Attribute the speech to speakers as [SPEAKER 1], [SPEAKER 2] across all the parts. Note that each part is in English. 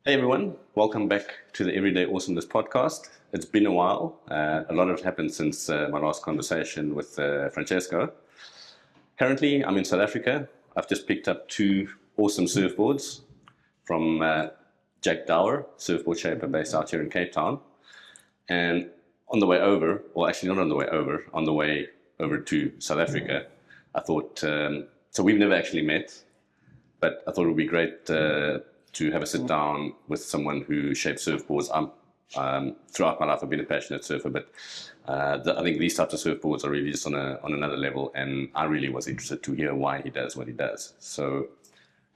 [SPEAKER 1] Hey everyone, welcome back to the Everyday Awesomeness podcast. It's been a while. A lot has happened since my last conversation with Francesco. Currently, I'm in South Africa. I've just picked up two awesome surfboards from Jack Dower, surfboard shaper based out here in Cape Town. And on the way over, well, actually not on the way over to South Africa, I thought, so we've never actually met, but I thought it would be great to have a sit down with someone who shapes surfboards. Throughout my life, I've been a passionate surfer, but I think these types of surfboards are really just on another level, and I really was interested to hear why he does what he does. So,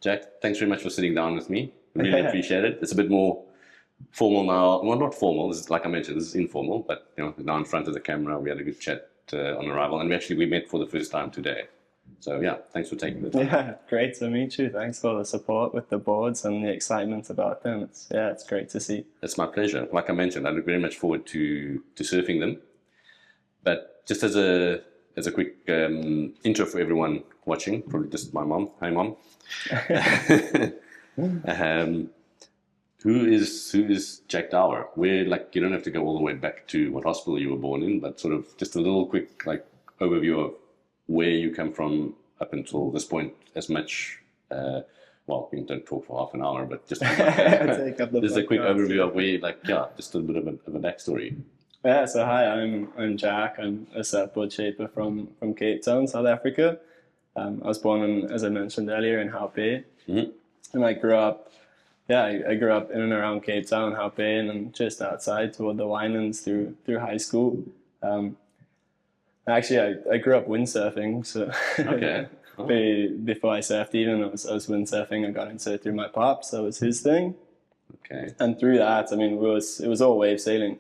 [SPEAKER 1] Jack, thanks very much for sitting down with me. Really appreciate it. It's a bit more formal now. Well, not formal. This is, like I mentioned, this is informal, but now in front of the camera, we had a good chat on arrival, and we met for the first time today. So yeah, thanks for taking the time.
[SPEAKER 2] Yeah, great to meet you. Thanks for the support with the boards and the excitement about them. It's great to see.
[SPEAKER 1] It's my pleasure. Like I mentioned, I look very much forward to surfing them. But just as a quick intro for everyone watching, probably just my mom. Hi, mom. Who is Jack Dower? You don't have to go all the way back to what hospital you were born in, but sort of just a little quick overview of where you come from up until this point, as much. Well, we don't talk for half an hour, but just just a quick overview of where, just a bit of a backstory.
[SPEAKER 2] Yeah, so hi, I'm Jack. I'm a surfboard shaper from Cape Town, South Africa. I was born, as I mentioned earlier, in Hout Bay, and I grew up. Yeah, I grew up in and around Cape Town, Hout Bay, and then just outside toward the Winelands through high school. Actually, I grew up windsurfing, so
[SPEAKER 1] Okay. Oh.
[SPEAKER 2] Before I surfed, even I was windsurfing. I got into it through my pops. That was his thing.
[SPEAKER 1] Okay.
[SPEAKER 2] And through that, I mean, it was all wave sailing.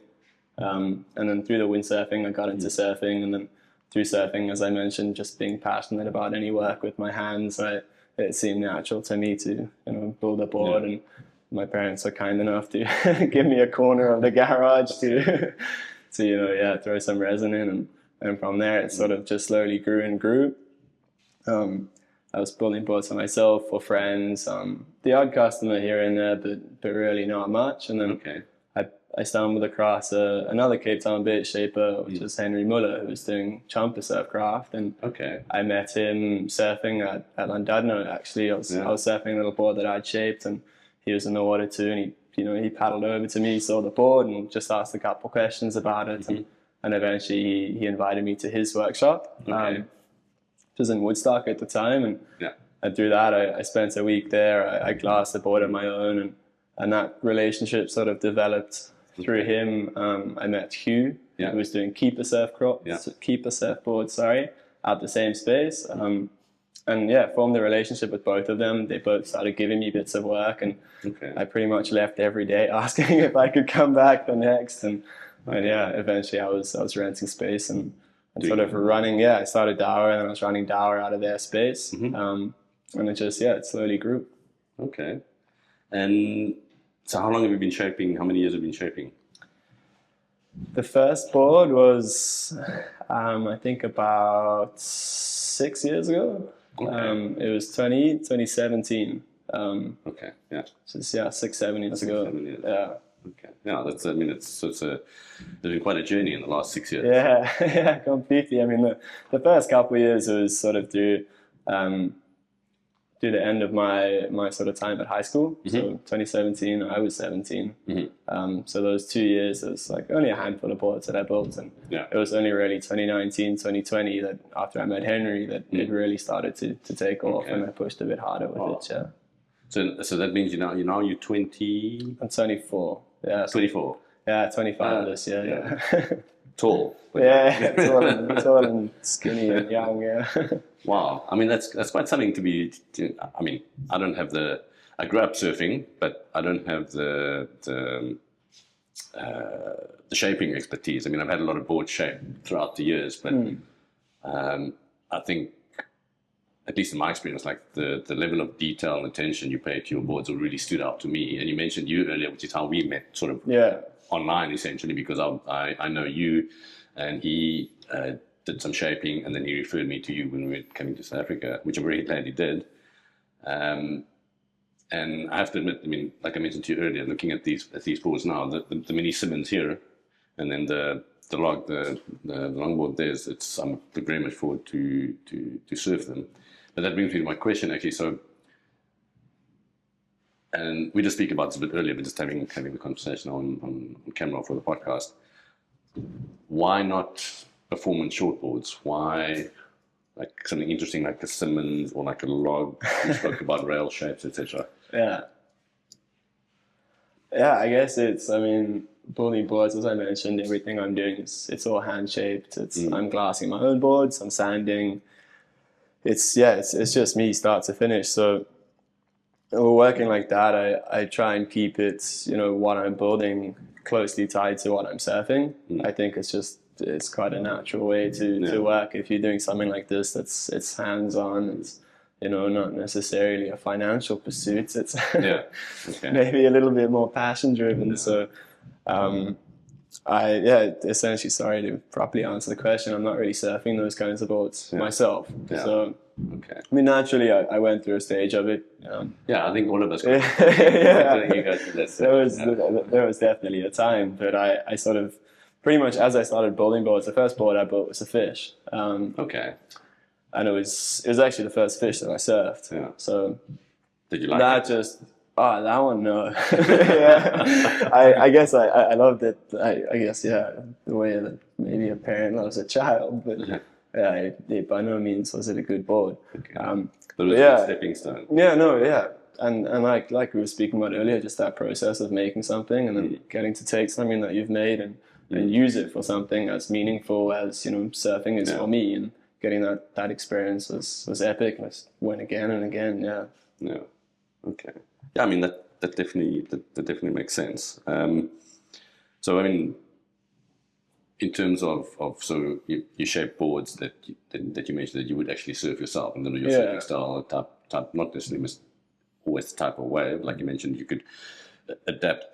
[SPEAKER 2] And then through the windsurfing, I got into surfing, and then through surfing, as I mentioned, just being passionate about any work with my hands, it seemed natural to me to build a board. And my parents were kind enough to give me a corner of the garage to throw some resin in, and from there it sort of just slowly grew and grew. I was building boards for myself, for friends, the odd customer here and there, but really not much. And then I stumbled across another Cape Town based shaper, which is Henry Muller, who was doing Champa Surfcraft. And I met him surfing at Llandudno, actually. I was surfing a little board that I'd shaped, and he was in the water too. And he paddled over to me, saw the board, and just asked a couple questions about it. And eventually he invited me to his workshop. Which was in Woodstock at the time, and through that I spent a week there. I glassed the board on my own, and that relationship sort of developed through him. I met Hugh, who was doing Keeper Surfboard, at the same space, and formed a relationship with both of them. They both started giving me bits of work, and I pretty much left every day asking if I could come back the next, and eventually I was renting space and sort of running. I started Dower, and then I was running Dower out of their space. And it slowly grew.
[SPEAKER 1] Okay. And so how long have you been shaping? How many years have you been shaping?
[SPEAKER 2] The first board was, I think, about 6 years ago. It was 2017.
[SPEAKER 1] Okay, yeah.
[SPEAKER 2] So it's, 6, 7 years ago.
[SPEAKER 1] 7 years. Yeah. Okay. Yeah, there's been quite a journey in the last 6 years.
[SPEAKER 2] Yeah, completely. I mean, the first couple of years it was sort of through the end of my sort of time at high school. So 2017, I was 17. So those 2 years, it was like only a handful of boards that I built, and it was only really 2019, 2020 that after I met Henry that it really started to take off, and I pushed a bit harder with it. Yeah.
[SPEAKER 1] So that means you're 20.
[SPEAKER 2] I'm 24. Yeah.
[SPEAKER 1] 24.
[SPEAKER 2] Yeah, 25 this year. Yeah.
[SPEAKER 1] Tall.
[SPEAKER 2] Tall and skinny and young. Yeah.
[SPEAKER 1] Wow. I mean, that's quite something to be. I mean, I grew up surfing, but I don't have the shaping expertise. I mean, I've had a lot of board shape throughout the years, but I think, at least in my experience, like the level of detail and attention you pay to your boards really stood out to me. And you mentioned you earlier, which is how we met, sort of online, essentially, because I know you, and he did some shaping, and then he referred me to you when we were coming to South Africa, which I'm very glad he did. And And I have to admit, I mean, like I mentioned to you earlier, looking at these boards now, the mini Simmons here, and then the longboard there's, I'm looking very much forward to surf them. But that brings me to my question actually. So, and we just speak about this a bit earlier, but just having the conversation on camera for the podcast. Why not performance shortboards? Why like something interesting like a Simmons or like a log? We spoke about rail shapes, etc.
[SPEAKER 2] Yeah. Yeah, I guess I mean, building boards, as I mentioned, everything I'm doing it's all hand shaped. I'm glassing my own boards, I'm sanding. It's just me start to finish. So working like that, I try and keep it, what I'm building closely tied to what I'm surfing. I think it's quite a natural way to work. If you're doing something like this, it's hands-on. It's not necessarily a financial pursuit. It's maybe a little bit more passion-driven. So, essentially, sorry to properly answer the question, I'm not really surfing those kinds of boards myself. Yeah. So, I mean, naturally, I went through a stage of it.
[SPEAKER 1] I think all of us.
[SPEAKER 2] There was definitely a time, but I sort of pretty much as I started building boards, the first board I built was a fish. And it was actually the first fish that I surfed. Yeah. So
[SPEAKER 1] did you like
[SPEAKER 2] that?
[SPEAKER 1] It?
[SPEAKER 2] That one, no. I guess I loved it. I guess the way that maybe a parent loves a child, but it by no means was it a good board.
[SPEAKER 1] Okay. But it was a stepping stone.
[SPEAKER 2] And like we were speaking about earlier, just that process of making something and then getting to take something that you've made and use it for something as meaningful as surfing is for me, and getting that experience was epic. I went again and again.
[SPEAKER 1] Yeah. Okay. Yeah, I mean that definitely makes sense. So I mean, in terms of so you shape boards that you mentioned that you would actually surf yourself, and then your surfing style type not necessarily always the type of wave, like you mentioned, you could adapt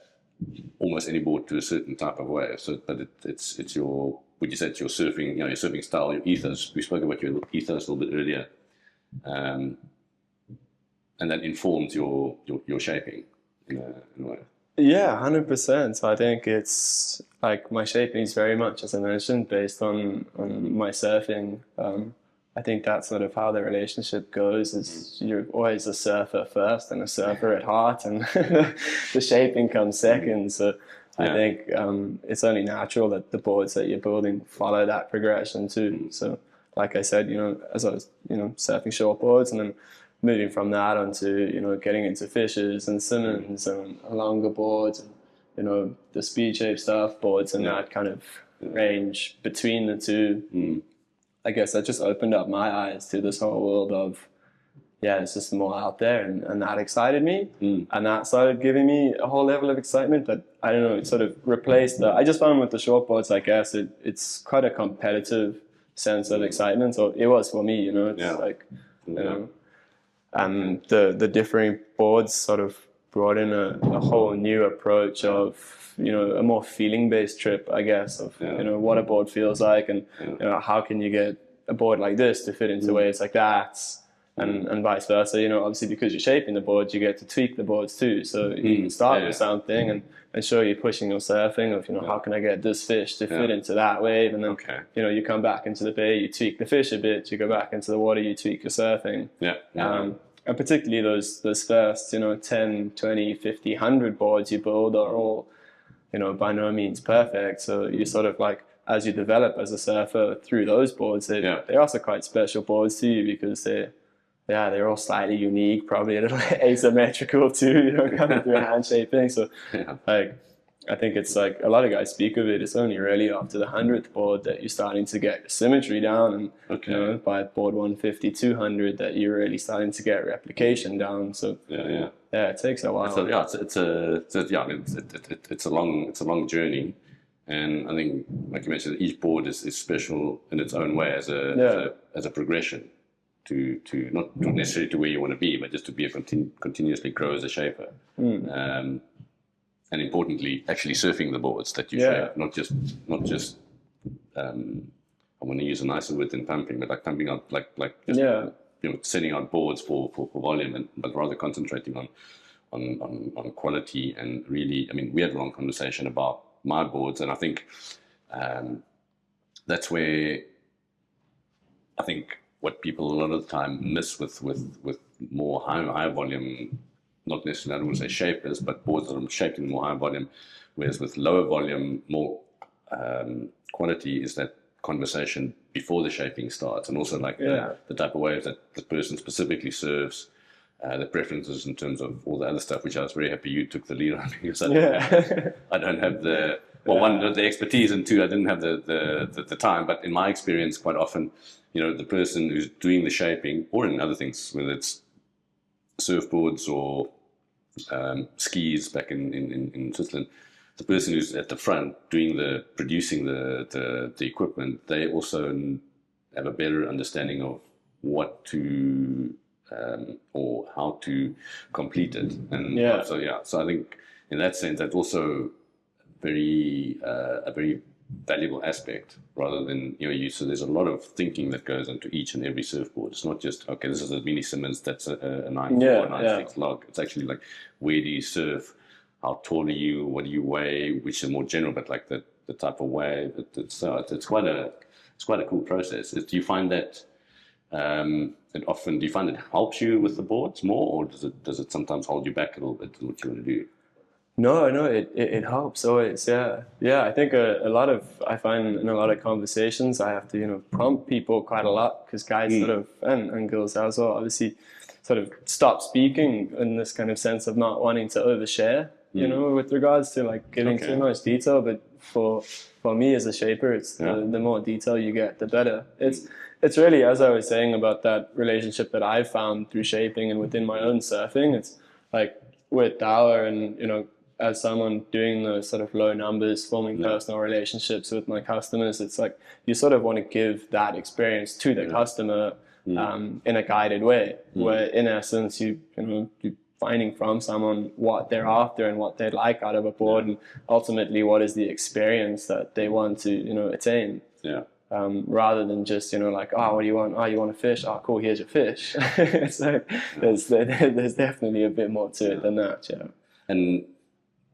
[SPEAKER 1] almost any board to a certain type of wave. So, but it's your, would you say it's your surfing, your surfing style, your ethos. We spoke about your ethos a little bit earlier, and that informs your shaping in a way.
[SPEAKER 2] Yeah, 100%. I think it's like my shaping is very much, as I mentioned, based on my surfing. I think that's sort of how the relationship goes, is you're always a surfer first and a surfer at heart, and the shaping comes second. So I think it's only natural that the boards that you're building follow that progression too. So like I said, as I was, surfing shortboards and then moving from that onto, getting into fishes and Simmons and longer boards and, the speed shape stuff boards and that kind of range between the two. I guess that just opened up my eyes to this whole world of, it's just more out there, and that excited me. And that started giving me a whole level of excitement that, I don't know, it sort of replaced I just found with the shortboards, I guess, it's quite a competitive sense of excitement. So it was for me, and the differing boards sort of brought in a whole new approach of, a more feeling-based trip, I guess, of, what a board feels like, and, how can you get a board like this to fit into waves like that, and vice versa. Obviously because you're shaping the boards, you get to tweak the boards too. So you can start with something and show you're pushing your surfing of, how can I get this fish to fit into that wave? And then, you come back into the bay, you tweak the fish a bit, you go back into the water, you tweak your surfing. And particularly those first, 10, 20, 50, 100 boards you build are all, by no means perfect. So you sort of like, as you develop as a surfer through those boards, they're also quite special boards to you, because they're all slightly unique, probably a little asymmetrical too, kind of through hand shaping. So I think it's like a lot of guys speak of it. It's only really after the 100th board that you're starting to get symmetry down, and by board 150, 200 that you're really starting to get replication down. So it takes a while.
[SPEAKER 1] It's a long journey, and I think, like you mentioned, each board is special in its own way as a progression to not necessarily to where you want to be, but just to be continuously grow as a shaper. And importantly, actually surfing the boards that you shape, not just I want to use a nicer word than pumping, but like pumping out, like just setting out boards for volume, but rather concentrating on quality, and really, I mean, we had a long conversation about my boards, and I think that's where I think what people a lot of the time miss with more high volume, not necessarily, I don't want to say shapers, but boards that are shaped in more high volume, whereas with lower volume, more quality, is that conversation before the shaping starts, and also like the type of waves that the person specifically serves, the preferences in terms of all the other stuff, which I was very happy you took the lead on, because I don't have the, well, one, the expertise, and two, I didn't have the time. But in my experience, quite often, you know, the person who's doing the shaping, or in other things, whether it's surfboards or skis back in Switzerland, the person who's at the front producing the equipment, they also have a better understanding of what to or how to complete it. And so I think in that sense, that's also a very valuable aspect, rather than, you know, so there's a lot of thinking that goes into each and every surfboard. It's not just, okay, this is a mini Simmons, that's a 9.4, 9.6 log. It's actually like, where do you surf? How tall are you? What do you weigh? Which is more general, but like the type of wave. It's quite a cool process. Do you find that do you find it helps you with the boards more, or does it sometimes hold you back a little bit to what you want to do?
[SPEAKER 2] No, it helps always. Yeah. I think I find in a lot of conversations, I have to, you know, prompt people quite a lot, because guys sort of, and girls as well, obviously sort of stop speaking in this kind of sense of not wanting to overshare, you know, with regards to like giving too much detail. But for me as a shaper, it's the more detail you get, the better. It's really, as I was saying about that relationship that I've found through shaping and within my own surfing, it's like with Dower, and, you know, as someone doing those sort of low numbers, forming personal relationships with my customers, it's like you sort of want to give that experience to the customer in a guided way, where in essence you're finding from someone what they're after and what they'd like out of a board, and ultimately what is the experience that they want to, you know, attain. Rather than just, you know, like, oh, what do you want? Oh, you want a fish? Oh, cool, here's your fish. It's like there's definitely a bit more to it than that.
[SPEAKER 1] And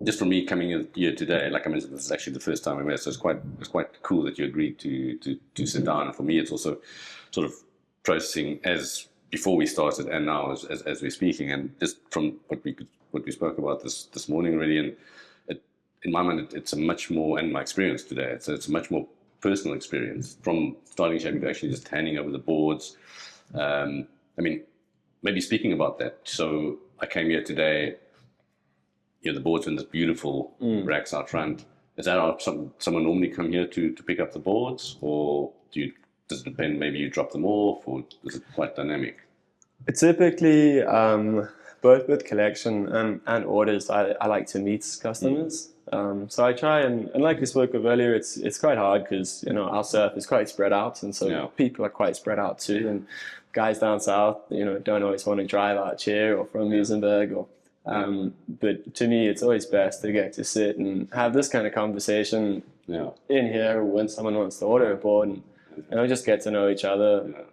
[SPEAKER 1] just for me coming here today, like I mentioned, this is actually the first time I met, so it's quite cool that you agreed to sit down. And for me, it's also sort of processing as before we started and now as we're speaking, and just from what we spoke about this morning already, and in my mind, it's a much more, and my experience today, it's a much more personal experience, from starting shaping to actually just handing over the boards. I mean, maybe speaking about that. So I came here today. You know, the boards in this beautiful racks out front. Is that how someone normally come here to pick up the boards, or does it depend? Maybe you drop them off, or is it quite dynamic?
[SPEAKER 2] Typically, both with collection and orders, I like to meet customers. So I try and like we spoke of earlier, it's quite hard because, you know, our surf is quite spread out, and so people are quite spread out too. And guys down south, you know, don't always want to drive out here or from Muizenberg or. But to me, it's always best to get to sit and have this kind of conversation in here when someone wants to order a board, and you know, just get to know each other.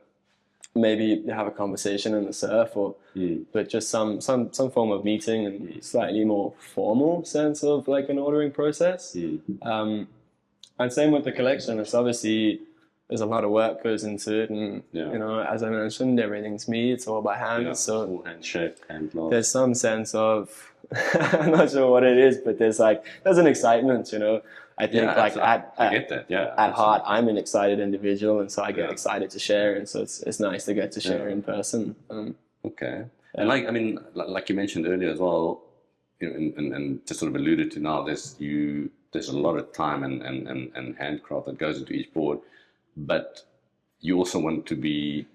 [SPEAKER 2] Maybe have a conversation in the surf, or but just some form of meeting and slightly more formal sense of like an ordering process. And same with the collection. It's obviously there's a lot of work goes into it, and you know, as I mentioned, everything's me. It's all by hand, so
[SPEAKER 1] handshake,
[SPEAKER 2] there's some sense of I'm not sure what it is, but there's an excitement, you know. I think I get that. At heart, I'm an excited individual, and so I get excited to share, and so it's nice to get to share in person.
[SPEAKER 1] Okay, and like you mentioned earlier as well, you know, and just sort of alluded to now, there's a lot of time and handcraft that goes into each board. But you also want to be,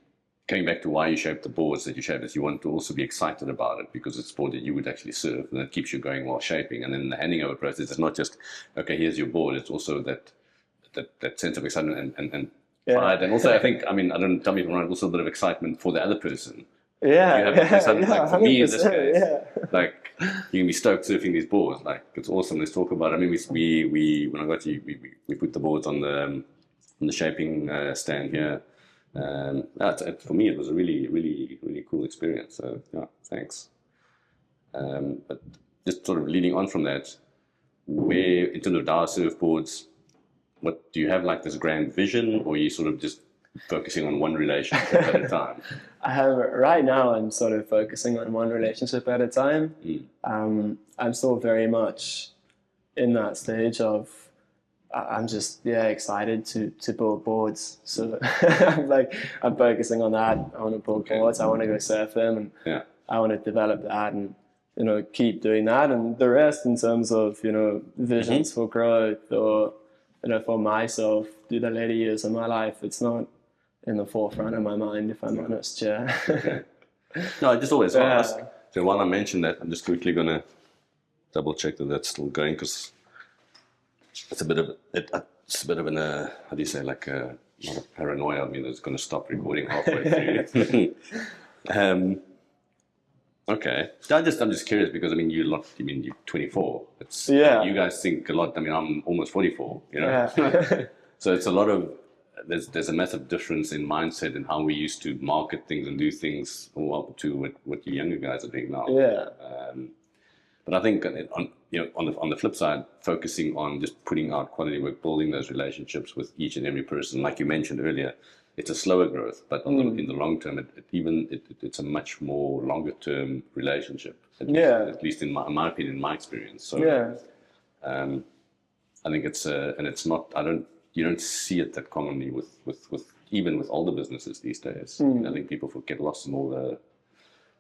[SPEAKER 1] coming back to why you shape the boards that you shape, is you want to also be excited about it, because it's a sport that you would actually serve, and that keeps you going while shaping. And then the handing over process is not just, okay, here's your board. It's also that sense of excitement and pride. And also, I think, I don't tell me if I'm wrong, also a bit of excitement for the other person.
[SPEAKER 2] Yeah.
[SPEAKER 1] You have like for me in this case, like you can be stoked surfing these boards. Like, it's awesome. Let's talk about it. I mean, we when I got to you, we put the boards on the shaping stand here. For me, it was a really, really, really cool experience. So, yeah, thanks. But just sort of leading on from that, where in terms of Dower surfboards, what do you have like this grand vision, or are you sort of just focusing on one relationship at a time?
[SPEAKER 2] Right now I'm sort of focusing on one relationship at a time. I'm still very much in that stage of I'm just excited to build boards. So I'm focusing on that. I want to build boards. I want to go surf them, and I want to develop that, and keep doing that. And the rest, in terms of visions for growth, or for myself through the later years of my life, it's not in the forefront of my mind, if I'm honest. Yeah.
[SPEAKER 1] Okay. No, I just always ask. So while I mention that, I'm just quickly gonna double check that that's still going, because it's a bit of an how do you say, like not a paranoia. I mean, it's going to stop recording halfway through. Okay. I'm just curious, because I mean, you're 24. It's you guys think a lot. I mean, I'm almost 44. So it's a lot of there's a massive difference in mindset and how we used to market things and do things to what you younger guys are doing now. But I think on the flip side, focusing on just putting out quality work, building those relationships with each and every person, like you mentioned earlier, it's a slower growth, but in the long term, it's a much more longer term relationship. At least in my opinion, in my experience. So I think it's and it's not. You don't see it that commonly with even with older businesses these days. I think people get lost in all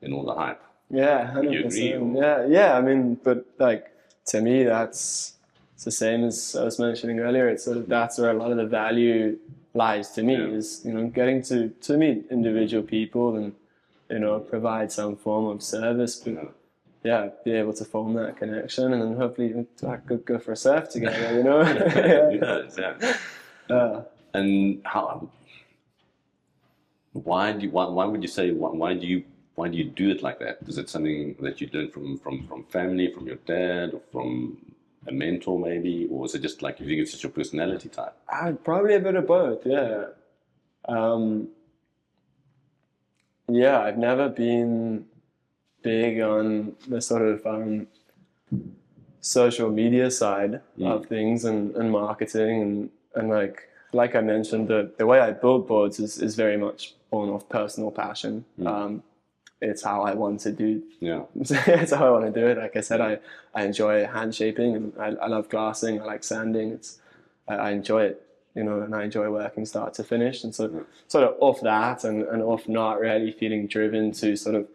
[SPEAKER 1] the hype.
[SPEAKER 2] Yeah, 100%. Yeah. I mean, but like, to me, it's the same as I was mentioning earlier. It's sort of, that's where a lot of the value lies to me, is getting to meet individual people and provide some form of service, but be able to form that connection, and then hopefully go for a surf together.
[SPEAKER 1] And how? Why would you say? Why do you do it like that? Is it something that you learned from family, from your dad, or from a mentor maybe? Or is it just like you think it's just your personality type?
[SPEAKER 2] Probably a bit of both, yeah. I've never been big on the sort of social media side of things and marketing, and like I mentioned, the way I build boards is very much born off personal passion. It's how I want to do. It's how I want to do it. Like I said, I enjoy hand shaping, and I love glassing. I like sanding. I enjoy it, and I enjoy working start to finish. And so sort of off that, and off not really feeling driven to sort of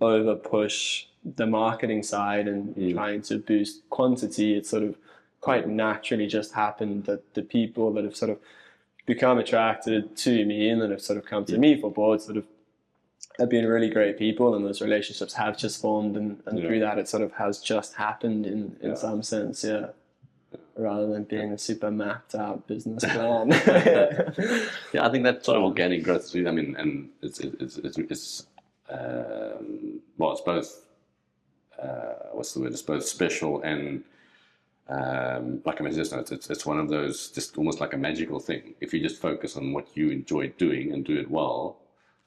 [SPEAKER 2] over push the marketing side and trying to boost quantity, it's sort of quite naturally just happened that the people that have sort of become attracted to me and that have sort of come to me for boards sort of have been really great people, and those relationships have just formed, and through that it sort of has just happened in some sense, rather than being a super mapped out business plan.
[SPEAKER 1] I think that sort of organic growth, I mean, and it's well, it's both what's the word? It's both special and like I mentioned, it's one of those, just almost like a magical thing. If you just focus on what you enjoy doing and do it well,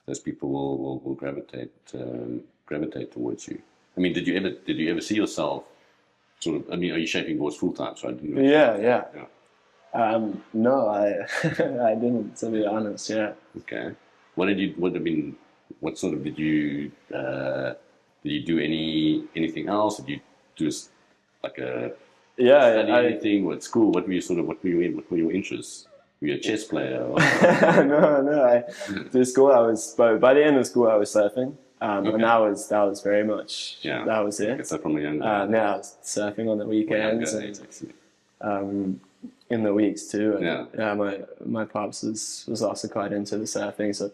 [SPEAKER 1] those people will gravitate towards you. I mean, did you ever see yourself sort of? I mean, are you shaping boards full time? So
[SPEAKER 2] yeah. No, I didn't, to be honest. Yeah.
[SPEAKER 1] Okay. What sort of did you do anything else? Did you do like a study anything? What school? What were your interests? Were you a chess player? Or?
[SPEAKER 2] No. Through school, by the end of school, I was surfing. And that was very much, that was it.
[SPEAKER 1] I from a young
[SPEAKER 2] I was surfing on the weekends and in the weeks too. And my pops was also quite into the surfing, so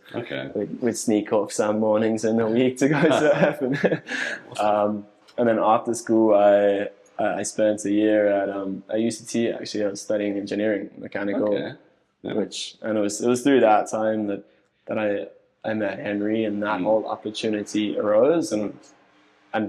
[SPEAKER 2] we'd sneak off some mornings in the week to go surf. And then after school, I spent a year at UCT. Actually, I was studying engineering, mechanical, and it was through that time that I met Henry, and that whole opportunity arose, and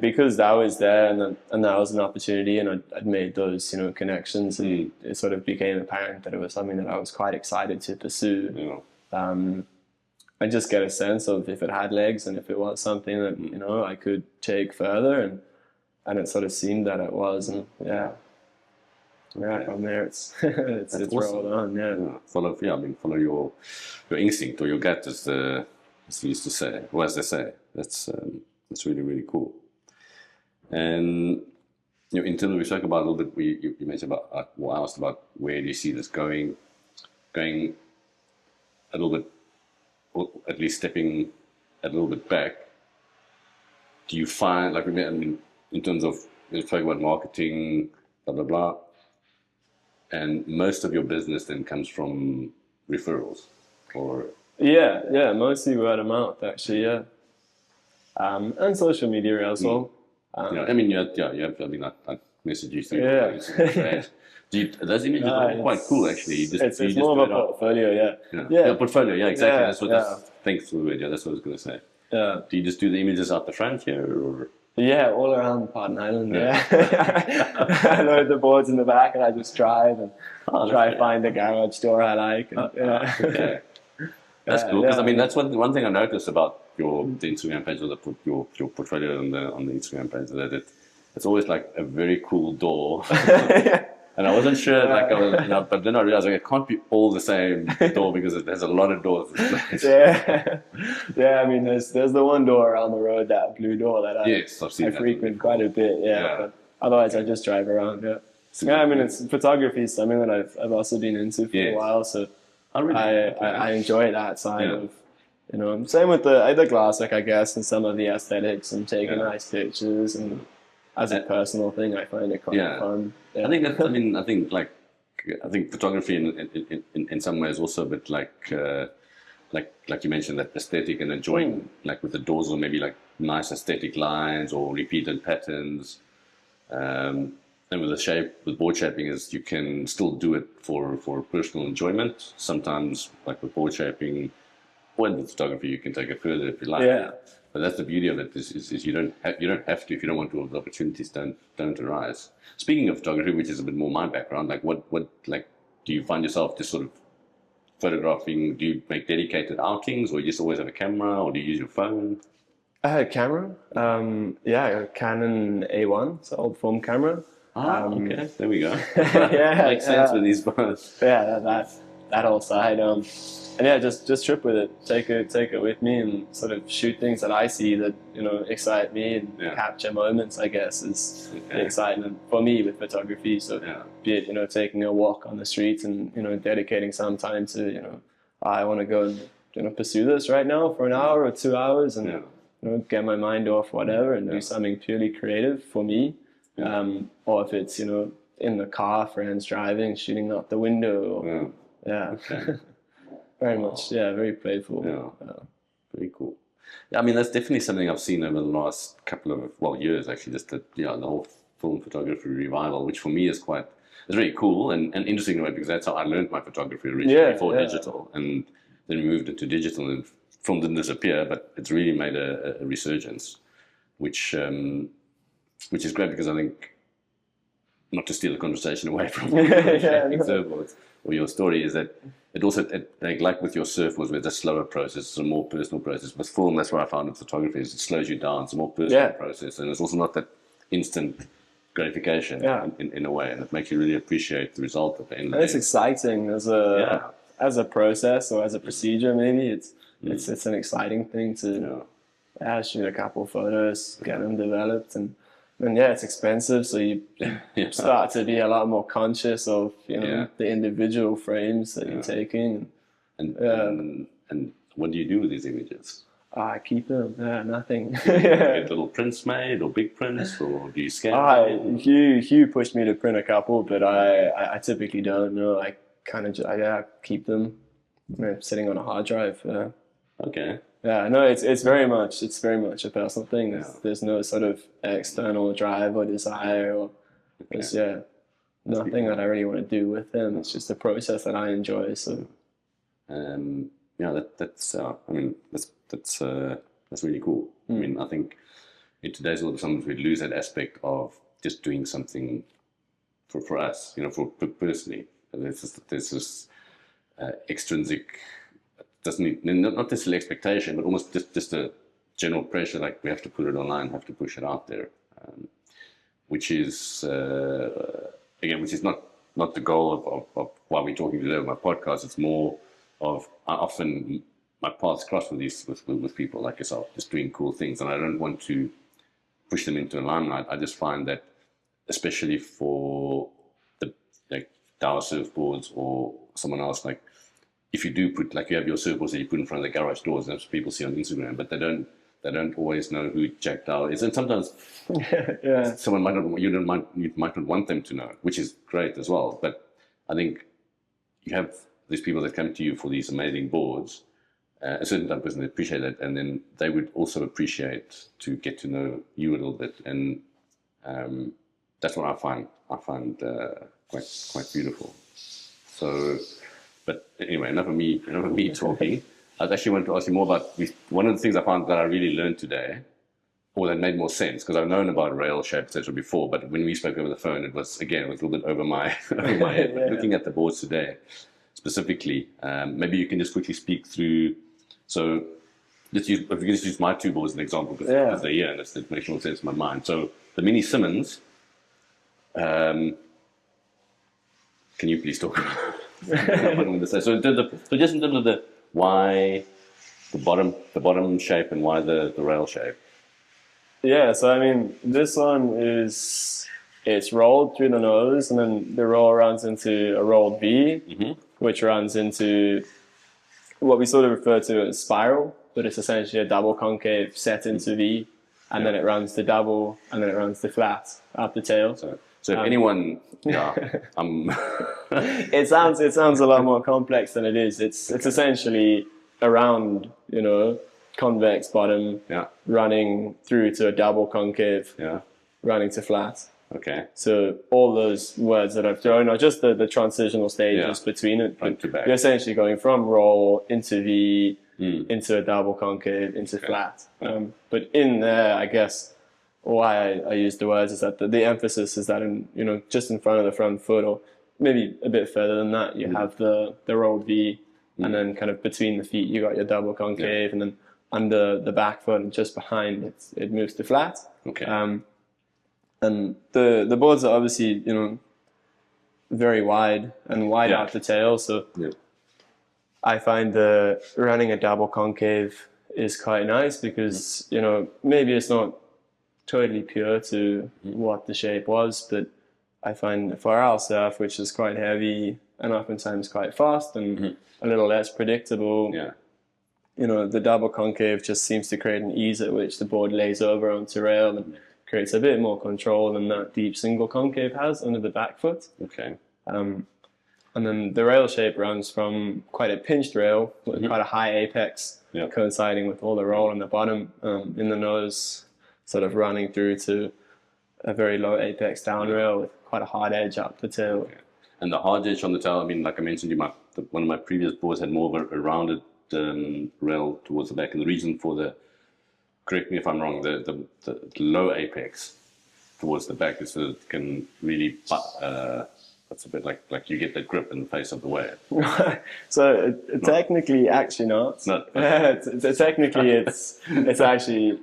[SPEAKER 2] because that was there, and that was an opportunity, and I'd made those connections, and it sort of became apparent that it was something that I was quite excited to pursue. I just get a sense of if it had legs and if it was something that I could take further, and it sort of seemed that it was, and yeah, from there it's it's
[SPEAKER 1] awesome.
[SPEAKER 2] rolled on.
[SPEAKER 1] Follow your instinct or your gut, as they used to say, or as they say. That's really, really cool. And in terms of, we spoke about a little bit. You mentioned about, I asked about where do you see this going a little bit, or at least stepping a little bit back. Do you find, like, I mean, in terms of, we spoke about marketing, blah blah blah, and most of your business then comes from referrals, or
[SPEAKER 2] mostly word of mouth, actually, and social media as well.
[SPEAKER 1] I mean, you have. I mean, I messaged you through.
[SPEAKER 2] Yeah.
[SPEAKER 1] Those images are quite cool, actually.
[SPEAKER 2] It's more of a portfolio,
[SPEAKER 1] yeah, portfolio, yeah, exactly.
[SPEAKER 2] Yeah,
[SPEAKER 1] that's what. Thanks for the word. Yeah, that's what I was going to say.
[SPEAKER 2] Yeah.
[SPEAKER 1] Do you just do the images out the front here, or?
[SPEAKER 2] Yeah, all around Parton Island. Yeah. I load the boards in the back, and I just drive and try to find a garage door I like. And,
[SPEAKER 1] Okay. That's cool, because I mean, that's one thing I noticed about the Instagram page, or your portfolio on the Instagram page, that it's always like a very cool door. And I wasn't sure, but then I realized, like, it can't be all the same door, because there's a lot of doors.
[SPEAKER 2] I mean, there's the one door around the road, that blue door that
[SPEAKER 1] I've seen
[SPEAKER 2] I frequent quite a bit. But otherwise, I just drive around. I mean, it's photography is something that I've also been into for a while, so I enjoy that side of. Same with the glass, like, I guess, and some of the aesthetics and taking nice pictures, and as a personal thing, I find it quite fun. Yeah.
[SPEAKER 1] I think that, I think photography in some ways also a bit like you mentioned, that aesthetic and enjoying, like with the doors, or maybe like nice aesthetic lines or repeated patterns. And with board shaping, is you can still do it for personal enjoyment. Sometimes, like with board shaping, or with photography, you can take it further if you like.
[SPEAKER 2] Yeah.
[SPEAKER 1] But that's the beauty of it, is you don't have to, if you don't want to. The opportunities don't arise. Speaking of photography, which is a bit more my background, like what do you find yourself just sort of photographing? Do you make dedicated outings, or you just always have a camera, or do you use your phone?
[SPEAKER 2] I had a camera. A Canon A1, it's an old film camera.
[SPEAKER 1] Okay, there we go.
[SPEAKER 2] Makes
[SPEAKER 1] sense with these phones.
[SPEAKER 2] That whole side. And just trip with it. Take it with me, and sort of shoot things that I see that excite me, and capture moments, I guess, is the excitement for me with photography. So be it taking a walk on the streets, and dedicating some time to I want to go and pursue this right now for an hour or 2 hours, and get my mind off whatever, and do something purely creative for me. Or if it's in the car, friends driving, shooting out the window. Very much, very playful.
[SPEAKER 1] Very cool. Yeah, I mean, that's definitely something I've seen over the last couple of years, actually. Just the whole film photography revival, which for me is very cool and interesting in a way, because that's how I learned my photography originally, before digital, and then moved into digital, and film didn't disappear, but it's really made a resurgence, which is great, because I think, not to steal the conversation away from surfboards or your story, is that it also, like with your surfboards, where it's a slower process, it's a more personal process. With film, that's what I found with photography, is it slows you down. It's a more personal process, and it's also not that instant gratification in a way, and it makes you really appreciate the result at the end of the day.
[SPEAKER 2] It's exciting as a process, or as a procedure. Maybe it's an exciting thing to shoot a couple of photos, get them developed, and it's expensive, so you start to be a lot more conscious of the individual frames that you're taking.
[SPEAKER 1] And what do you do with these images?
[SPEAKER 2] I keep them. Nothing.
[SPEAKER 1] Do you get little prints made, or big prints, or do you scan them?
[SPEAKER 2] Hugh pushed me to print a couple, but I typically don't know. I kind of keep them sitting on a hard drive.
[SPEAKER 1] Okay.
[SPEAKER 2] Yeah, no, it's very much a personal thing. There's no sort of external drive or desire, or there's nothing that I really want to do with them. It's just a process that I enjoy. So,
[SPEAKER 1] that's really cool. I mean, I think in today's world, sometimes we lose that aspect of just doing something for us, for personally. There's this extrinsic. Doesn't not necessarily expectation, but almost just a general pressure, like we have to put it online, have to push it out there. which is again, which is not the goal of why we're talking today on my podcast. It's more of I often my paths cross with people like yourself, just doing cool things, and I don't want to push them into the limelight. I just find that, especially for the like Dower surfboards or someone else, like if you do put like you have your surfboards that you put in front of the garage doors, and that's what people see on Instagram, but they don't always know who Jack Dower is, and sometimes someone you might not want them to know, which is great as well. But I think you have these people that come to you for these amazing boards. A certain type of person appreciate it, and then they would also appreciate to get to know you a little bit, and that's what I find quite beautiful. So, but anyway, enough of me talking. I actually wanted to ask you more about one of the things I found that I really learned today, or that made more sense, because I've known about rail shape, etc. before, but when we spoke over the phone, it was a little bit over my head. But looking at the boards today, specifically, maybe you can just quickly speak through. So, if you can just use my two boards as an example, because they're here, and it makes more sense in my mind. So, the Mini Simmons, can you please talk about it? So, just in terms of the why the bottom shape and why the rail shape?
[SPEAKER 2] Yeah, so I mean, this one it's rolled through the nose, and then the roll runs into a rolled V, which runs into what we sort of refer to as spiral, but it's essentially a double concave set into V, and then it runs to double, and then it runs to flat up the tail.
[SPEAKER 1] So if anyone,
[SPEAKER 2] it sounds a lot more complex than it is. It's essentially a round, convex bottom, running through to a double concave, running to flat.
[SPEAKER 1] Okay.
[SPEAKER 2] So all those words that I've thrown are just the transitional stages between it.
[SPEAKER 1] Front to back.
[SPEAKER 2] You're essentially going from roll into V, into a double concave, into flat. But in there, I guess, why I use the words is that the emphasis is that just in front of the front foot, or maybe a bit further than that, you have the rolled V, and then kind of between the feet you got your double concave, and then under the back foot and just behind it moves to flat.
[SPEAKER 1] Okay.
[SPEAKER 2] And the boards are obviously very wide and wide out the tail, so I find running a double concave is quite nice because maybe it's not totally pure to what the shape was, but I find for our surf, which is quite heavy and oftentimes quite fast and a little less predictable, the double concave just seems to create an ease at which the board lays over onto rail and creates a bit more control than that deep single concave has under the back foot.
[SPEAKER 1] Okay.
[SPEAKER 2] And then the rail shape runs from quite a pinched rail with quite a high apex, coinciding with all the roll on the bottom in the nose, sort of running through to a very low apex down rail with quite a hard edge up the tail.
[SPEAKER 1] Okay. And the hard edge on the tail, I mean, like I mentioned, one of my previous boards had more of a rounded rail towards the back, and the reason for correct me if I'm wrong, the low apex towards the back is so that it can really, that's a bit like you get the grip in the face of the wave.
[SPEAKER 2] So technically, actually not. Technically, it's actually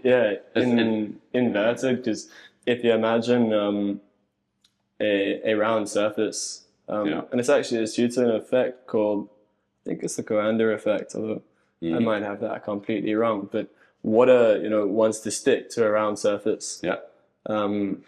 [SPEAKER 2] inverted, because if you imagine a round surface, and it's due to an effect called, I think it's the Coanda effect, although I might have that completely wrong, but water, wants to stick to a round surface. And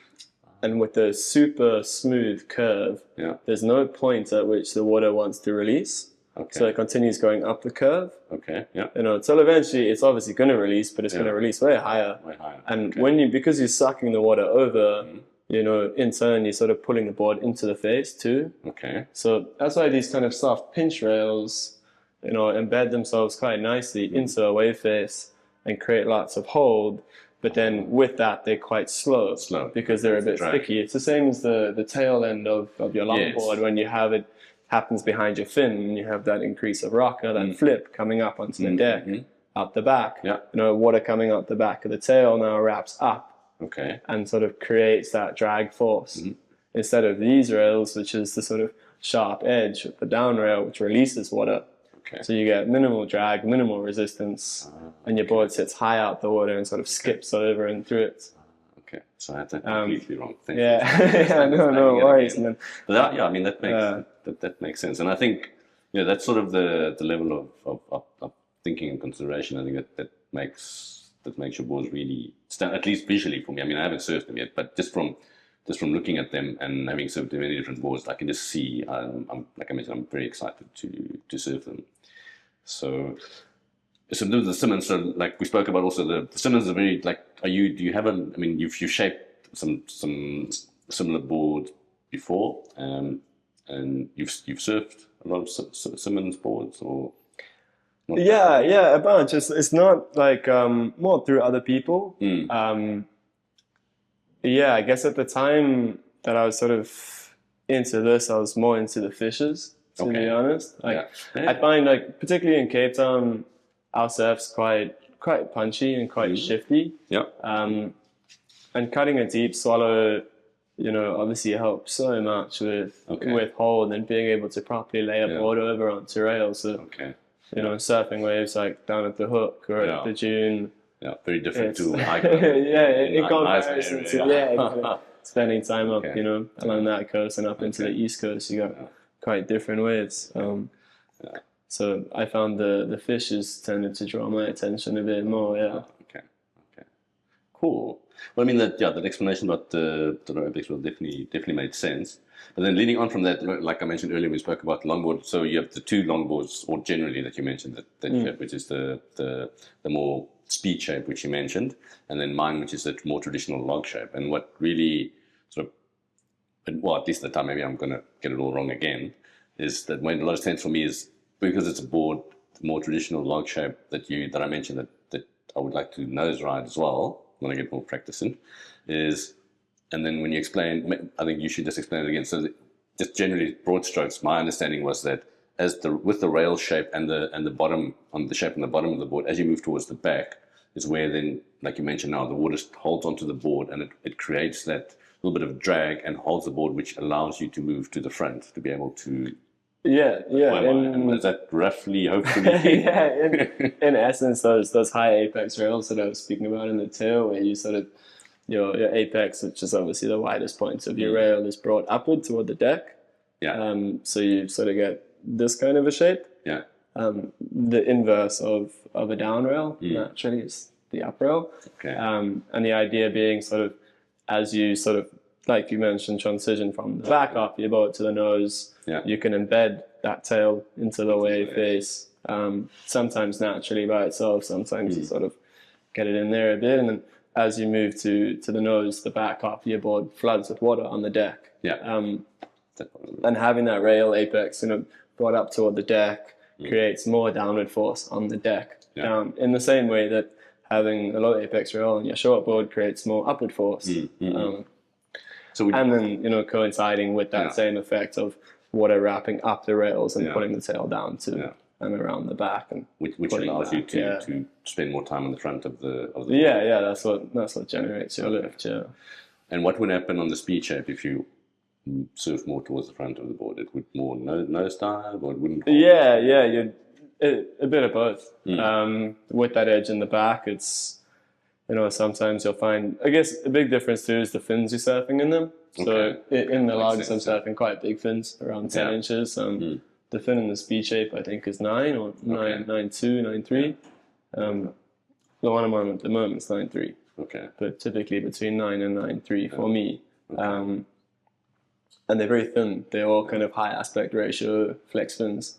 [SPEAKER 2] with the super smooth curve, there's no point at which the water wants to release. Okay. So it continues going up the curve.
[SPEAKER 1] Okay. Yeah.
[SPEAKER 2] So eventually it's obviously going to release, but it's going to release way higher.
[SPEAKER 1] Way higher.
[SPEAKER 2] And because you're sucking the water over, in turn you're sort of pulling the board into the face too.
[SPEAKER 1] Okay.
[SPEAKER 2] So that's why these kind of soft pinch rails, embed themselves quite nicely into a wave face and create lots of hold. But then with that, they're quite slow because they're a bit sticky. It's the same as the tail end of your longboard when you have it happens behind your fin, and you have that increase of rocker, that flip coming up onto the deck, out the back.
[SPEAKER 1] Yeah.
[SPEAKER 2] Water coming out the back of the tail now wraps up and sort of creates that drag force. Instead of these rails, which is the sort of sharp edge of the down rail, which releases water. Okay. So you get minimal drag, minimal resistance, and your board sits high out the water and sort of skips over and through it.
[SPEAKER 1] Okay, so I had that completely wrong. Thank
[SPEAKER 2] Yeah,
[SPEAKER 1] you.
[SPEAKER 2] yeah, no worries, man.
[SPEAKER 1] But yeah, I mean that makes that makes sense, and I think that's sort of the level of thinking and consideration. I think that makes your boards really stand, at least visually for me. I mean, I haven't surfed them yet, but just from looking at them and having surfed many different boards, I can just see. I'm like I mentioned, I'm very excited to surf them. So the Simmons, so like we spoke about, also the Simmons are very like. Do you have I mean, you've shaped some similar boards before, and you've surfed a lot of Simmons boards, or not?
[SPEAKER 2] Yeah, a bunch. It's not like more through other people. Yeah, I guess at the time that I was sort of into this, I was more into the fishes, to be honest. Like, I find, like, particularly in Cape Town, our surf's quite punchy and quite shifty.
[SPEAKER 1] Yeah.
[SPEAKER 2] And cutting a deep swallow, obviously helps so much with hold and being able to properly lay a board over onto rails. So, surfing waves like down at the Hook or at the Dune.
[SPEAKER 1] Yeah, very different to
[SPEAKER 2] in comparison to spending time up, along that coast and up into the East Coast, you got quite different waves. So I found the fishes tended to draw my attention a bit more. Yeah.
[SPEAKER 1] Okay. Cool. Well, I mean that explanation about the apex wheel definitely made sense. But then leading on from that, like I mentioned earlier, we spoke about longboard. So you have the two longboards, or generally that you mentioned that you have, which is the more speed shape, which you mentioned, and then mine, which is the more traditional log shape. And what really sort of, well, at least at the time, maybe I'm going to get it all wrong again, is that made a lot of sense for me is because it's a board, the more traditional log shape that I mentioned that I would like to nose ride as well when I get more practice in, is, and then when you explain, I think you should just explain it again. So just generally broad strokes, my understanding was that with the rail shape and the bottom on the shape on the bottom of the board, as you move towards the back, is where then, like you mentioned now, the water holds onto the board and it creates that little bit of drag and holds the board, which allows you to move to the front to be able to.
[SPEAKER 2] Yeah.
[SPEAKER 1] And is that roughly, hopefully?
[SPEAKER 2] In essence, those high apex rails that I was speaking about in the tail, where you sort of your apex, which is obviously the widest point of your rail, is brought upward toward the deck. Yeah. So you sort of get this kind of a shape.
[SPEAKER 1] Yeah.
[SPEAKER 2] The inverse of a down rail naturally is the up rail.
[SPEAKER 1] Okay.
[SPEAKER 2] And the idea being sort of as you sort of, like you mentioned, transition from the back up your boat to the nose, you can embed that tail into the wave face. Sometimes naturally by itself, sometimes you sort of get it in there a bit, and then as you move to the nose, the back half of your board floods with water on the deck. And having that rail apex brought up toward the deck creates more downward force on the deck. In the same way that having a low apex rail on your shortboard creates more upward force. And then, coinciding with that same effect of water wrapping up the rails and pulling the tail down to and around the back, and
[SPEAKER 1] which allows you to spend more time on the front of the
[SPEAKER 2] that's what generates your lift.
[SPEAKER 1] And what would happen on the speed shape if you surf more towards the front of the board? It would more nose dive, or it wouldn't?
[SPEAKER 2] You'd a bit of both. With that edge in the back, it's sometimes you'll find, I guess a big difference too is the fins you're surfing in them. So in the logs, I'm surfing quite big fins, around 10 inches. The fin in the speed shape, I think, is 9 or 9.2, 9.3. The one I'm on at the moment is 9.3.
[SPEAKER 1] Okay.
[SPEAKER 2] But typically between 9 and 9.3 for me. And they're very thin. They're all kind of high aspect ratio flex fins.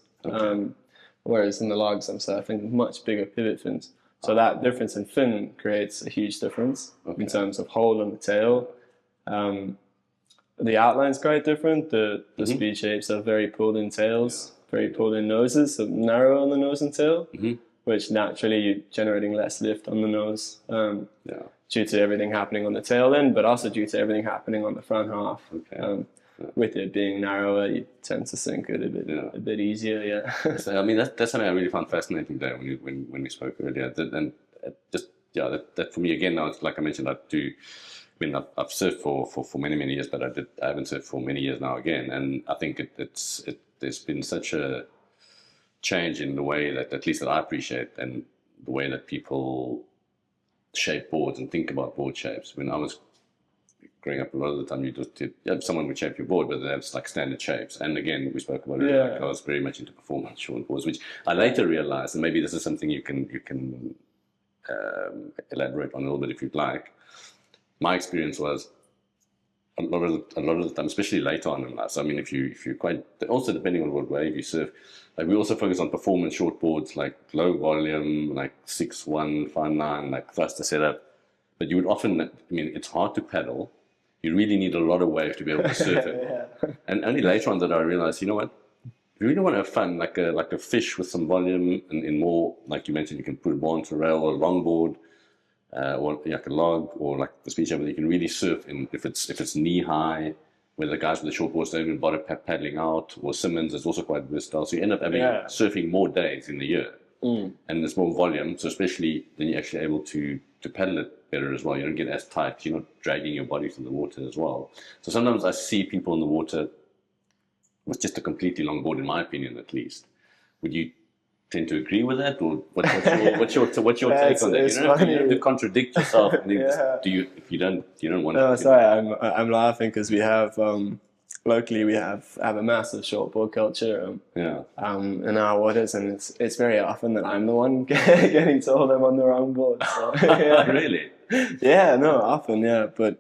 [SPEAKER 2] Whereas in the logs, I'm surfing much bigger pivot fins. So that difference in fin creates a huge difference in terms of hold on the tail. The outline's quite different. The speed shapes are very pulled in tails, very pulled in noses, so narrow on the nose and tail, which naturally you're generating less lift on the nose due to everything happening on the tail end, but also due to everything happening on the front half. With it being narrower, you tend to sink it a bit easier.
[SPEAKER 1] So, I mean, that's something I really found fascinating there when we spoke earlier. That for me again, now, like I mentioned, I've surfed for many years, but I haven't surfed for many years now again, and I think there's been such a change in the way that, at least that I appreciate, and the way that people shape boards and think about board shapes. When I was growing up, a lot of the time you just did, someone would shape your board, but that's like standard shapes. And again, we spoke about it.
[SPEAKER 2] Yeah.
[SPEAKER 1] Like I was very much into performance shortboards, which I later realized, and maybe this is something you can elaborate on a little bit if you'd like. My experience was a lot of the time, especially later on in life. So I mean, if you're quite, also depending on what wave you surf, like we also focus on performance shortboards, like low volume, like 6'1", 5'9", like thruster setup. But you would often, I mean, it's hard to paddle. You really need a lot of wave to be able to surf it.
[SPEAKER 2] Yeah.
[SPEAKER 1] And only later on that I realized, you know what? If you really want to have fun, like a fish with some volume, and in more, like you mentioned, you can put it more onto a rail or a longboard, or like a log, or like the speed shape, you can really surf in if it's knee high, where the guys with the shortboards don't even bother paddling out, or Simmons is also quite versatile. So you end up having surfing more days in the year, and there's more volume. So especially then you're actually able to paddle it better as well. You don't get as tight. You're not dragging your body through the water as well. So sometimes I see people in the water with just a completely long board, in my opinion, at least. Would you tend to agree with that, or what's your take on that? You don't have to contradict yourself. If you don't want to.
[SPEAKER 2] No, sorry, I'm laughing because we have locally we have a massive shortboard culture in our waters, and it's very often that I'm the one getting told I'm on the wrong board. So,
[SPEAKER 1] Really?
[SPEAKER 2] Yeah, no, often, but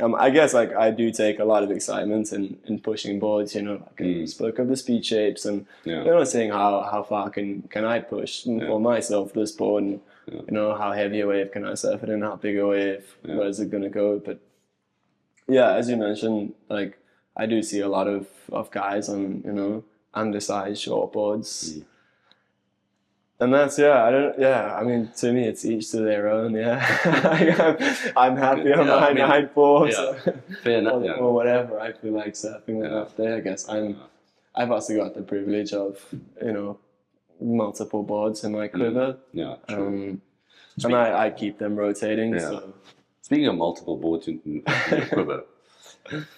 [SPEAKER 2] I guess like I do take a lot of excitement in pushing boards. You know, like I spoke of the speed shapes, and saying how far can I push for myself this board, and you know, how heavy a wave can I surf it in, how big a wave, where is it gonna go? But yeah, as you mentioned, like I do see a lot of guys on undersized shortboards. And that's, I mean, to me, it's each to their own, I'm happy on my 9.4, so, fair enough, or whatever. I feel like surfing enough there, I guess. I've also got the privilege of, multiple boards in my quiver. And I keep them rotating. Yeah. So.
[SPEAKER 1] Speaking of multiple boards in your quiver,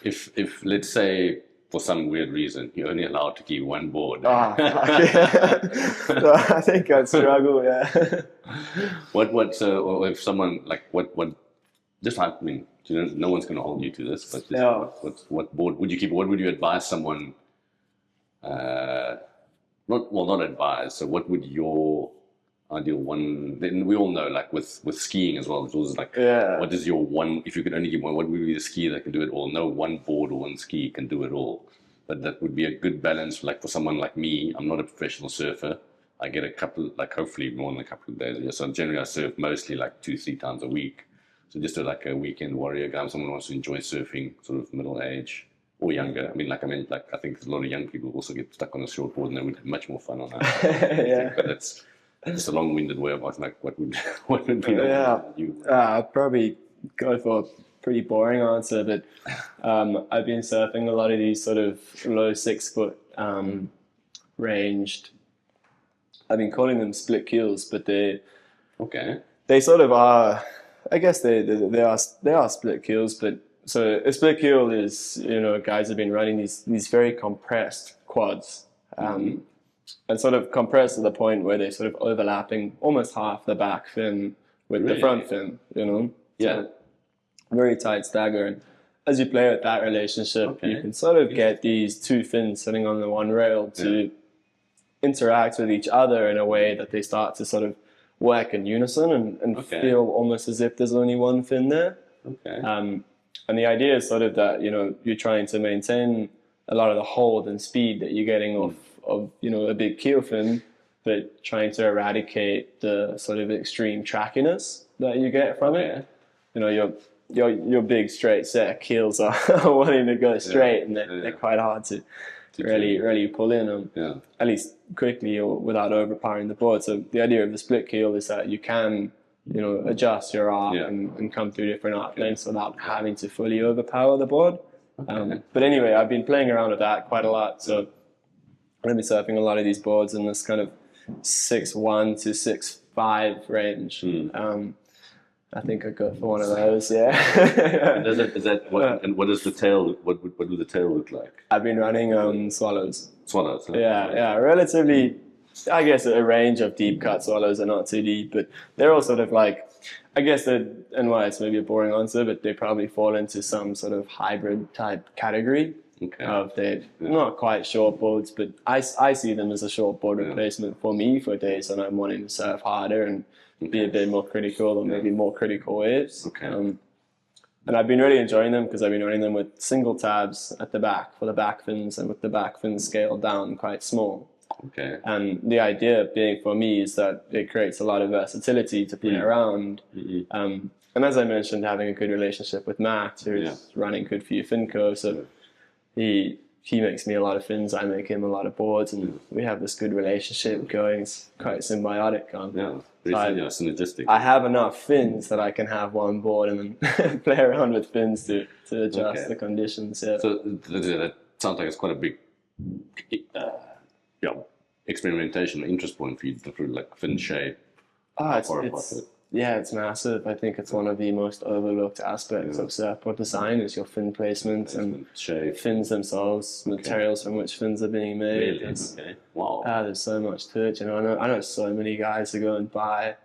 [SPEAKER 1] if let's say, for some weird reason, you're only allowed to keep one board.
[SPEAKER 2] I think I'd struggle,
[SPEAKER 1] Or if someone, like, just I mean, no one's going to hold you to this, but what board would you keep? What would you advise someone, not advise, so what would your ideal one, then we all know, like with skiing as well, it was like, what is your one, if you could only give one, what would be the ski that can do it all? No one board or one ski can do it all, but that would be a good balance. Like for someone like me, I'm not a professional surfer. I get a couple, like hopefully more than a couple of days a year. So generally I surf mostly like 2-3 times a week. So just like a weekend warrior guy, someone who wants to enjoy surfing, sort of middle age or younger. I mean, I think a lot of young people also get stuck on a shortboard and they would have much more fun on that. But that's just a long-winded way of asking, like, what would be the one you?
[SPEAKER 2] I'd probably go for a pretty boring answer, but I've been surfing a lot of these sort of low 6 foot ranged. I've been calling them split keels, but they sort of are. I guess they are split keels, but so a split keel is, guys have been running these very compressed quads. And sort of compressed to the point where they're sort of overlapping almost half the back fin with the front fin, So very tight stagger. And as you play with that relationship, you can sort of get these two fins sitting on the one rail to interact with each other in a way that they start to sort of work in unison and feel almost as if there's only one fin there. And the idea is sort of that, you're trying to maintain a lot of the hold and speed that you're getting off of a big keel fin, but trying to eradicate the sort of extreme trackiness that you get from it. Your big straight set keels are wanting to go straight, and they're quite hard to really pull in them, at least quickly or without overpowering the board. So the idea of the split keel is that you can adjust your arc and come through different arc lengths without having to fully overpower the board. But anyway, I've been playing around with that quite a lot. So I'm going to be surfing a lot of these boards in this kind of 6'1" to 6'5" range. I think I'd go for one of those.
[SPEAKER 1] And what does the tail? What would the tail look like?
[SPEAKER 2] I've been running swallows.
[SPEAKER 1] Swallows. Huh?
[SPEAKER 2] Relatively. I guess a range of deep cut swallows are not too deep, but they're all sort of like I guess that, and why it's maybe a boring answer, but they probably fall into some sort of hybrid type category.
[SPEAKER 1] Okay.
[SPEAKER 2] Of they're not quite shortboards, but I see them as a shortboard replacement for me for days when I'm wanting to surf harder and be a bit more critical or maybe more critical waves.
[SPEAKER 1] Okay.
[SPEAKER 2] And I've been really enjoying them because I've been running them with single tabs at the back for the back fins and with the back fins scaled down quite small.
[SPEAKER 1] Okay.
[SPEAKER 2] And the idea being for me is that it creates a lot of versatility to play around. And as I mentioned, having a good relationship with Matt, who's running Good For You Finco, so he makes me a lot of fins, I make him a lot of boards, and we have this good relationship going. It's quite symbiotic.
[SPEAKER 1] Synergistic.
[SPEAKER 2] I have enough fins that I can have one board and then play around with fins to adjust the conditions. Yeah.
[SPEAKER 1] So that sounds like it's quite a big experimentation, interest point for you through like fin shape.
[SPEAKER 2] It's massive. I think it's one of the most overlooked aspects of surfboard design is your fin placement and
[SPEAKER 1] shape.
[SPEAKER 2] Fins themselves, materials from which fins are being made.
[SPEAKER 1] Really? Wow.
[SPEAKER 2] There's so much to it. I know so many guys who go and buy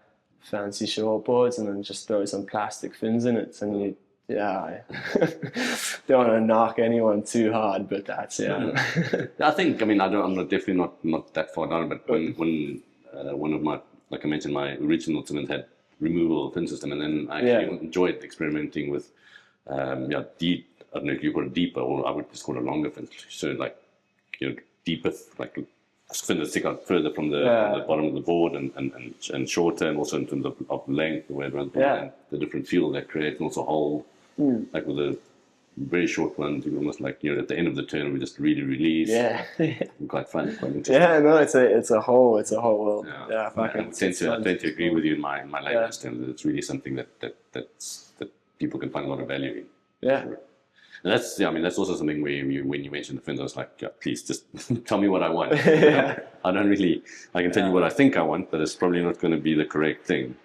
[SPEAKER 2] fancy shortboards and then just throw some plastic fins in it, and I don't want to knock anyone too hard, but that's
[SPEAKER 1] I think I'm definitely not that far down, but when one of my, like I mentioned, my original cement had removable fin system, and then I actually enjoyed experimenting with deep. I don't know if you call it deeper, or I would just call it longer fins. So like deeper, like fin that stick out further from the bottom of the board, and shorter, and also in terms of length, the way around and the different feel that creates, and also hold. Like with the very short ones, you almost like at the end of the turn we just really release. Quite fun, quite interesting.
[SPEAKER 2] It's a whole world.
[SPEAKER 1] I tend to agree with you in my latest term that it's really something that people can find a lot of value in. Sure. And that's also something where when you mentioned the fins, I was like, please just tell me what I want. I can tell you what I think I want, but it's probably not going to be the correct thing.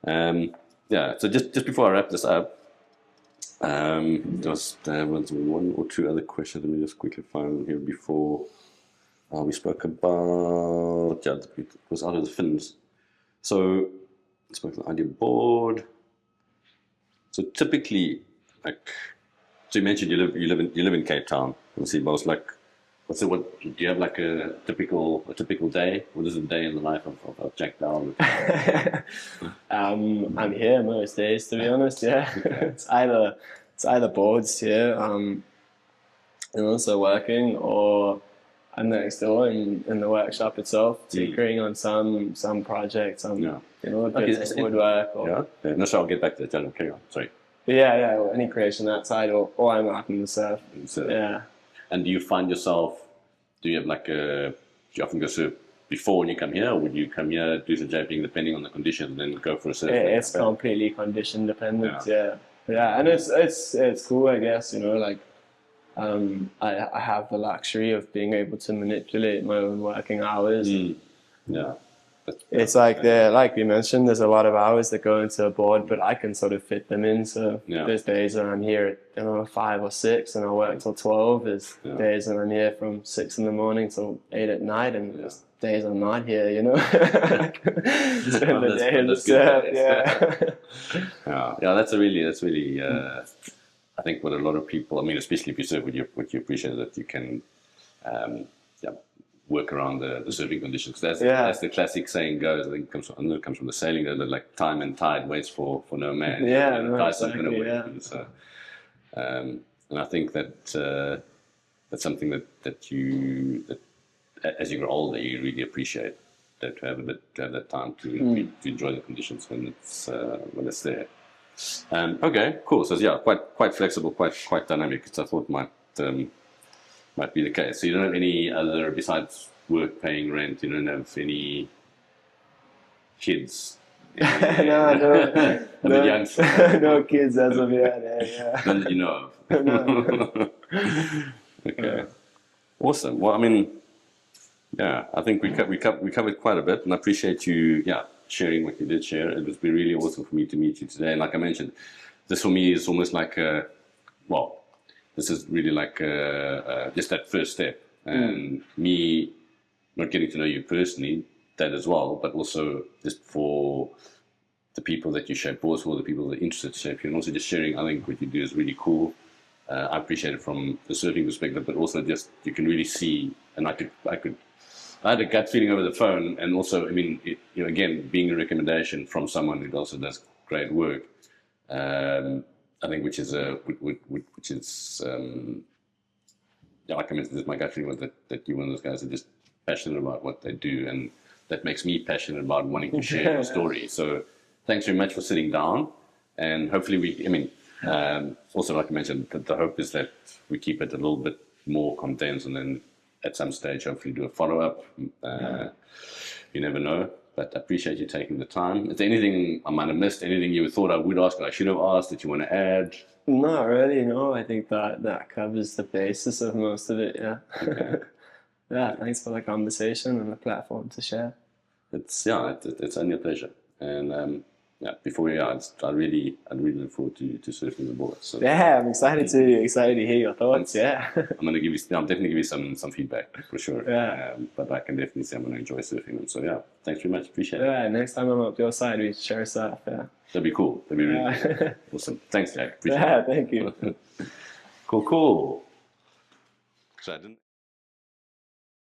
[SPEAKER 1] So just before I wrap this up, there was one or two other questions. Let me just quickly find here before we spoke about it was out of the fins. So we spoke about your board. So typically, so you mentioned you live in Cape Town. Obviously, but I was like, what do you have like a typical day? What is a day in the life of Jack Dower?
[SPEAKER 2] I'm here most days, to be honest. It's either boards here, and also working, or I'm next door in the workshop itself, tinkering on some projects, woodwork.
[SPEAKER 1] No, so I'll get back to that. Carry on. Sorry.
[SPEAKER 2] Any creation that side, or I'm out in the surf.
[SPEAKER 1] And do you find yourself? Do you have do you often go surf before when you come here, or would you come here, do some jumping depending on the conditions, and then go for a surf?
[SPEAKER 2] It's completely condition dependent. And it's cool, I guess. I have the luxury of being able to manipulate my own working hours. It's like we mentioned, there's a lot of hours that go into a board, but I can sort of fit them in. So there's days when I'm here at 5 or 6 and I work till 12. There's days when I'm here from 6 in the morning till 8 at night, and there's days I'm not here, Spend the day in the surf.
[SPEAKER 1] That's really I think what a lot of people, especially if you surf, what you appreciate that you can work around the surfing conditions. That's the classic saying goes. I think it comes from the sailing. That like time and tide waits for no man. And I think that that's something that you as you grow older you really appreciate, that to have that time to enjoy the conditions when it's there. Okay, cool. So quite flexible, quite dynamic. Which I thought might be the case. So you don't have any other, besides work, paying rent, you don't have any kids?
[SPEAKER 2] No kids as of yet.
[SPEAKER 1] None that you know of? Okay. Awesome. Well, I think we covered quite a bit, and I appreciate you sharing what you did share. It was really awesome for me to meet you today. And like I mentioned, this for me is almost like this is really like just that first step, and me not getting to know you personally, that as well, but also just for the people that you share boards for, the people that are interested in surfing, and also just sharing. I think what you do is really cool. I appreciate it from the surfing perspective, but also just you can really see, and I had a gut feeling over the phone, and also, I mean, again, being a recommendation from someone who also does great work, I think, which is yeah, like I mentioned, this my gut feeling was that you're one of those guys that are just passionate about what they do, and that makes me passionate about wanting to share your story. So thanks very much for sitting down, and hopefully also like I mentioned, the hope is that we keep it a little bit more condensed, and then at some stage hopefully do a follow-up. You never know, but I appreciate you taking the time. Is there anything I might have missed, anything you thought I would ask or I should have asked that you want to add?
[SPEAKER 2] Not really, no. I think that covers the basis of most of it, yeah.
[SPEAKER 1] Okay.
[SPEAKER 2] Yeah, thanks for the conversation and the platform to share.
[SPEAKER 1] It's only a pleasure. And yeah, before we are, I'd really look forward to surfing the board. So
[SPEAKER 2] Yeah, I'm excited to hear your thoughts. Yeah.
[SPEAKER 1] I'm definitely give you some feedback for sure.
[SPEAKER 2] Yeah.
[SPEAKER 1] But I can definitely say I'm gonna enjoy surfing them. So yeah, thanks very much. Appreciate it.
[SPEAKER 2] Yeah, next time I'm up your side, we share surf. Yeah.
[SPEAKER 1] That'd be cool. That'd be really cool. Awesome. Thanks, Jack. Appreciate it.
[SPEAKER 2] Yeah, thank you.
[SPEAKER 1] Cool. So I didn't.